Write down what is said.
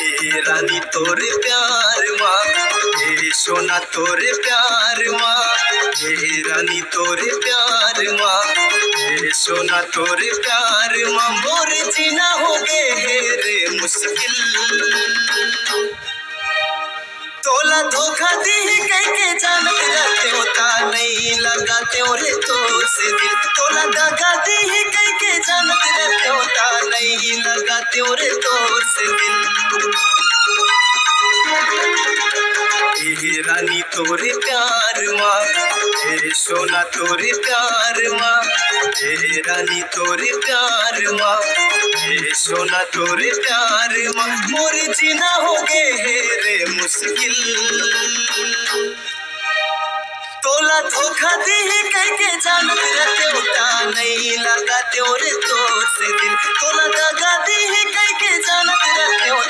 हे रानी तोरे प्यार माँ, हे सोना तोरे प्यार माँ, हे रानी तोरे प्यार माँ, हे सोना तोरे प्यार माँ। मोरे जीना हो गे रे मुश्किल, तोला धोखा दी कह के जानत रहते होता नहीं लगाते रे तो से दिल। तोला दगा दी कह के जानत रहते होता नहीं लगाते रे तो से दिल। हे रानी तोरे प्यार माँ, हे सोना तोरे प्यार माँ, हे रानी तोरे प्यार माँ, हे सोना तोरे प्यार माँ। मोरे जीना हो गे रे मुश्किल, तोला धोखा दी कह के जानत रहते होता नहीं लगाते रे तो से दिल। तोला दगा दी कह के जानत रहते होता